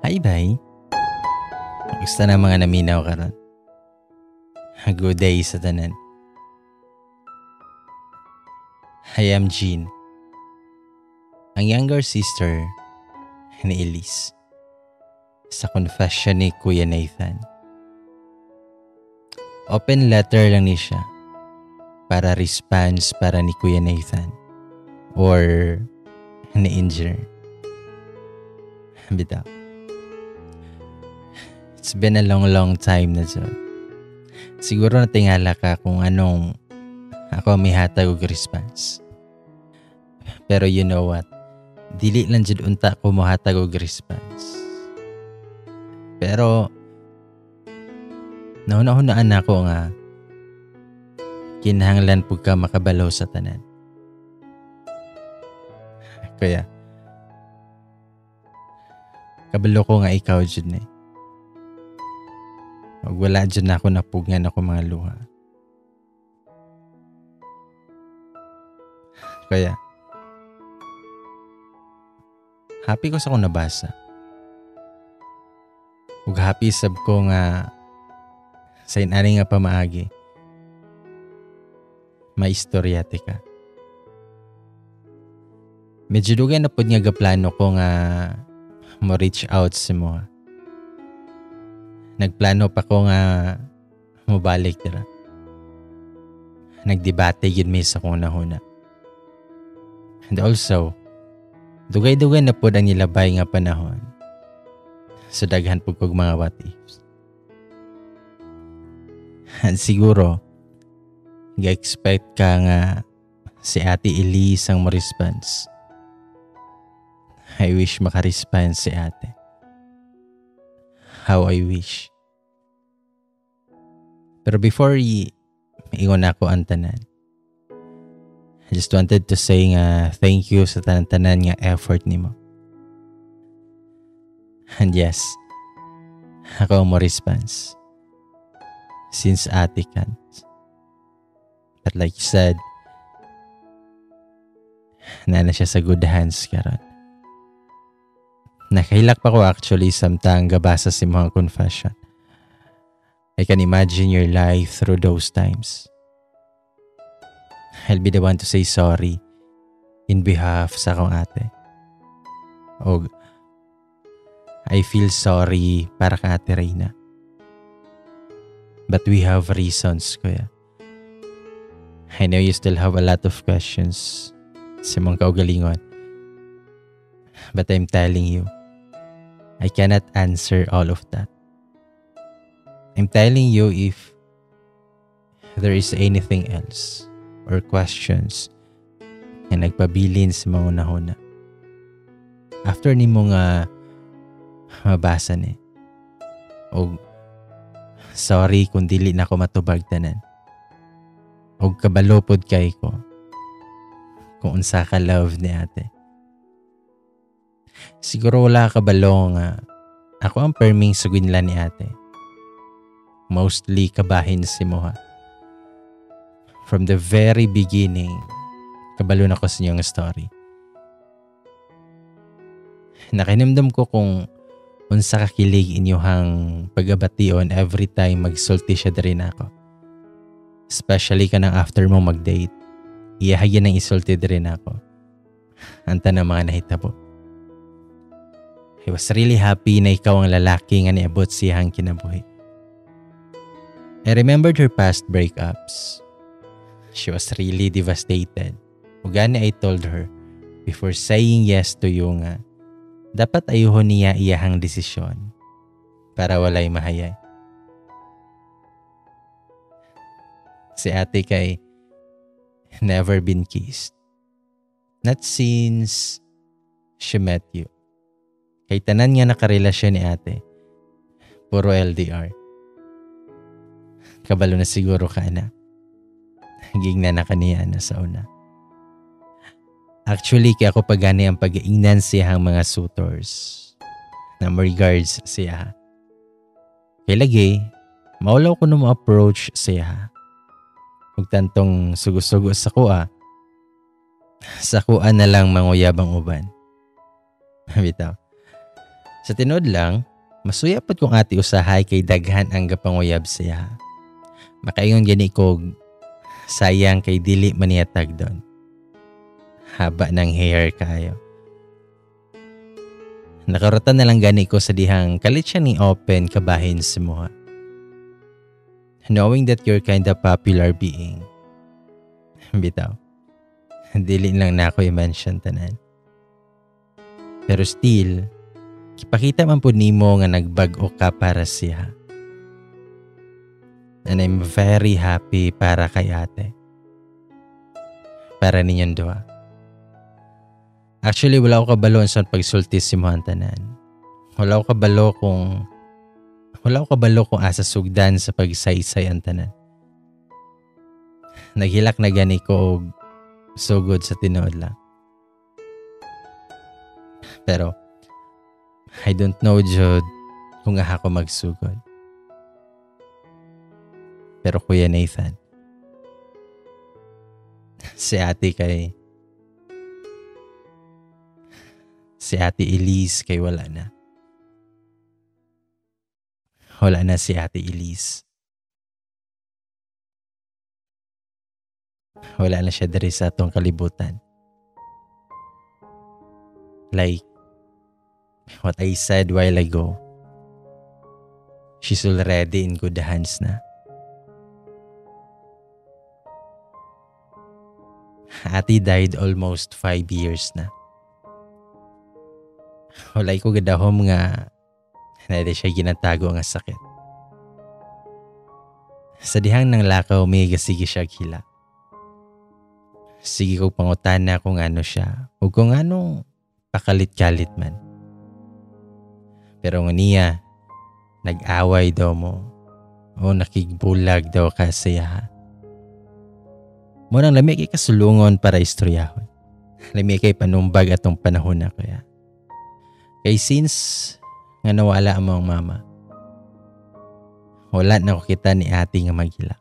Hi, bye. Gusto na mga naminaw karon. Good day sa tanan. I am Jean, ang younger sister ni Elise. Sa confession ni Kuya Nathan. Open letter lang ni siya para response para ni Kuya Nathan or ni engineer. Bitaw. It's been a long time na dyan. Siguro natingala ka kung anong ako may hatag og response. Pero you know what? Dili lang jud unta ko mohatag og response. Pero nauna-hunaan ako nga kinahanglan pud ka makabalo sa tanan. Kaya kabalo ko nga ikaw jud ni. Wala dyan na ako napugngan ako mga luha. Kaya happy ko sa akong nabasa. Ug happy sab ko nga sa inani nga pamaagi maistoryate ka. Medyo dugay na pod nga gaplano ko nga mo reach out sa mo. Nagplano pa ko nga mubalik dira. Nagdebate yun may sa kong nahuna. And also, dugay-dugay na po ang nilabay nga panahon. So daghan po kong mga what ifs. And siguro, ga-expect ka nga si Ate Elise ang mo-response. I wish maka-response si ate. How I wish. Pero before ingon ako ang tanan, I just wanted to say nga thank you sa tanan nga effort nimo. And yes, ako mo response. Since ate can't. But like you said, nana siya sa good hands karon. Nakahilak pa ko actually samtang gabasa si mga confession. I can imagine your life through those times. I'll be the one to say sorry in behalf sa akong ate. O I feel sorry para ka Ate Reyna. But we have reasons, kuya. I know you still have a lot of questions sa mga kaugalingon. But I'm telling you, I cannot answer all of that. I'm telling you if there is anything else or questions na nagpabilin sa mga unahuna. After ni mo nga mabasa ni. O sorry kung dili na ako matubag tanan. O kabalopod kay ko kung unsa ka love ni ate. Siguro wala ka balong ako ang perming suginlan ni ate. Mostly kabahin si Moha. From the very beginning, kabalo na ko sa inyong story. Nakinamdam ko kung unsa kakilig inyong pag-abation every time magsulti siya diri na ako. Especially ka nang after mo mag-date. Iyahagyan ng isulti diri na ako. Anta na mga nahitabo. I was really happy na ikaw ang lalaki nga niabot siyang kinabuhi. I remembered her past breakups. She was really devastated. Ugani I told her before saying yes to you nga dapat ayuhon niya iyahang desisyon para walay mahayay. Si ate kay never been kissed. Not since she met you. Kay tanan nga nakarelasyon ni ate. Puro LDR. Kabalo na siguro ka na. Gigna na kaniya na sa una. Actually, kaya ako pagani ang pag-iingnan siyang mga suitors. Na regards siya. Kay lagi, maulaw ko na mo-approach siya. Huwag tantong sugo-sugo sa kuha. Sa kuha na lang manguyabang uban. Bitaw. Sa tinod lang, masuya pod kung ati usahay kay daghan ang gapanguyab siya. Makaingon gani kog sayang kay dili maniyatag doon. Haba ng hair kayo. Nakarutan na lang gani ko sa dihang kalit siya ni open kabahin si Moha. Knowing that you're kinda popular being. Bitaw. Dili lang na ako i-mention tanan. Pero still, ipakita man po nimo nga nagbag-o ka para siya. And I'm very happy para kay ate. Para ninyong dua. Actually, wala ko kabalo sa pagsulti si Mohan tanan. Wala ko kabalo kung asa sugdan sa pagsaysay ang tanan. Naghilak na gani ko og sugod sa tinuod lang. Pero, I don't know, Jod, kung aha ko magsugod. Pero Kuya Nathan, si ate Elise kay wala na. Wala na si ate Elise. Wala na siya diri sa atong kalibutan. Like what I said while ago, she's already in good hands na. Ate died almost 5 years na. Walay ko gadahom nga na siya ginatago nga sakit. Sa dihang nang lakaw may gasigi siya hila. Sige ko pangutan na kung ano siya o kung anong pakalit-kalit man. Pero niya, nag-away daw mo o nakigbulag daw kasi ha. Munang lami kay kasulungon para istoryahon. Lami kay panumbag atong panahon na kaya. Kay since nga nawala ang mga mama, wala na ko kita ni ate nga maghila.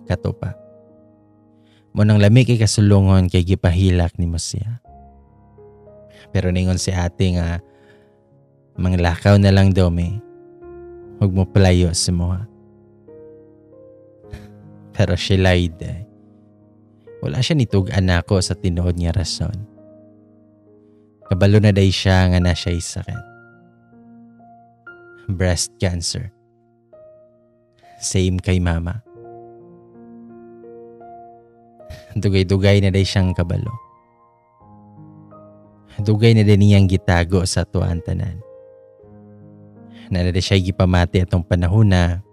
Kato pa. Munang lami kay kasulungon kay gipahilak ni mo siya. Pero ningon si ate nga manglakaw na lang daw may huwag mo palayo si Moha. Pero she lied eh. Wala siya nitugan na ako sa tinuod niya rason. Kabalo na day siya nga na siya'y sakit. Breast cancer. Same kay mama. Dugay-dugay na day siyang kabalo. Dugay na din niyang gitago sa tuwan tanan. Na day siya gipamati atong panahon na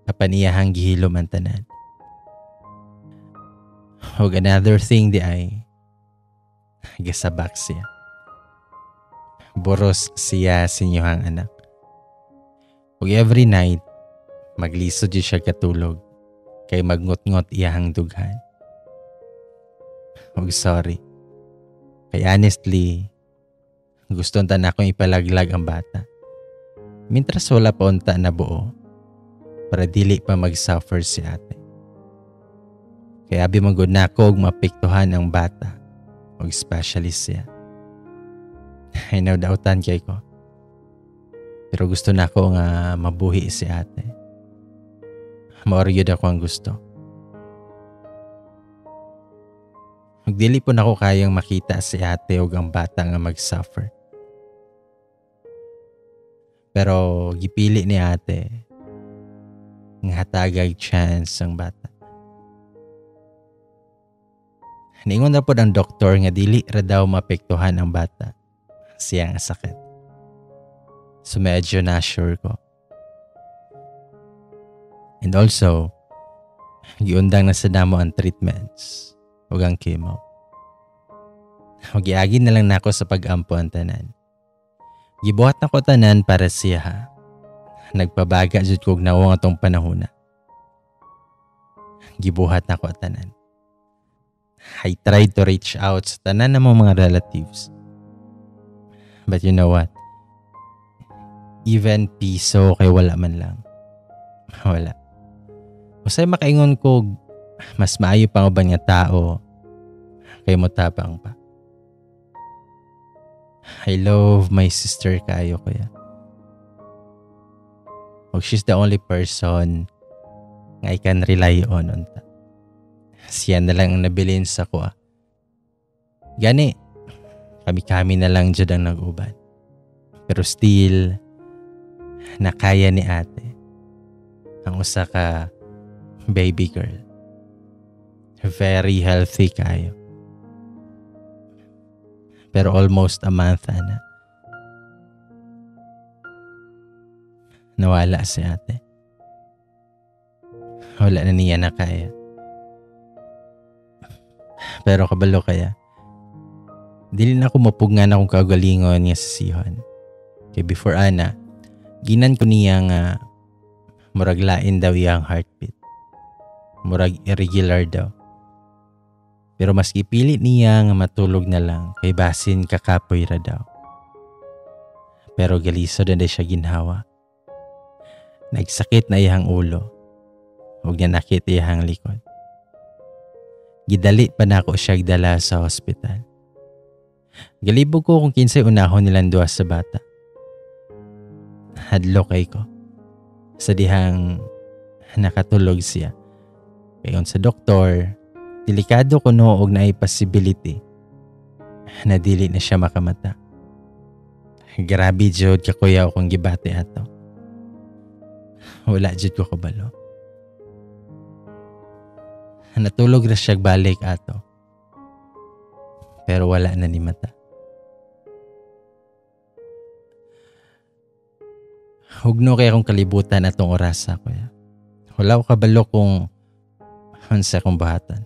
kapaniyahang gihilom ang tanan. Og another thing di ay gasabak siya. Boros siya sinyohang anak. Og every night, maglisod siya katulog kay magngot-ngot iyahang dughan. Og sorry. Kay honestly, gusto na akong ipalaglag ang bata. Mintras wala pa unta na buo para dili pa mag-suffer si ate. Kaya abi manggod na ako og mapektuhan ang bata og specialist siya. Ay nawdautan kay ko. Pero gusto na ako nga mabuhi si ate. Maoryod ako ang gusto. Magdili po na ako kayang makita si ate o ang bata nga mag-suffer. Pero gipili ni ate nga hatagag chance ang bata. Ningon na po ng doktor nga dili ra daw mapektuhan ang bata. Siya nga sakit. So medyo na-sure ko. And also, giundang na sa damo ang treatments o ang chemo. Giagi na lang nako sa pag-ampo ang tanan. Gibuhat na ko tanan para siya ha. Nagpabaga jud kog nawong atong panahon na. Gibuhat na ko tanan. I tried to reach out sa tanan ng mga relatives. But you know what? Even piso kay wala man lang. Wala. Usay makaingon ko, mas maayo pa ba nga tao kay mo tapang pa. I love my sister kayo kuya. Og she's the only person nga I can rely on unta. Siya na lang ang nabilin sa kuha. Gani, kami-kami na lang dyan ang nag-uban. Pero still, nakaya ni ate ang usa ka baby girl. Very healthy kayo. Pero almost a month na. Nawala si ate. Wala na niya na kaya. Pero kabalo kaya, dili na ako mapugngan akong kaugalingon nga sisihon. Kay before ana, ginan ko niya nga murag lain daw iyang heartbeat. Murag irregular daw. Pero mas ipili niya nga matulog na lang kay basin kakapoy ra daw. Pero galiso na siya ginhawa. Nagsakit na iyang ulo. Huwag niya nakit iyang likod. Gidali pa na ako siya dala sa hospital. Galibog ko kung kinsay unahon nilang duwa sa bata. Hadlo kay ko. Sa dihang nakatulog siya. Kayon sa doktor, delikado ko no og naay possibility na dili na siya makamata. Grabe jud kakuya akong gibati ato. Wala jud ko kabalo. Natulog na siya balik ato. Pero wala na ni mata. Hugno kay akong kalibutan atong orasa kuya. Wala ko kabalo kung unsa akong bahatan.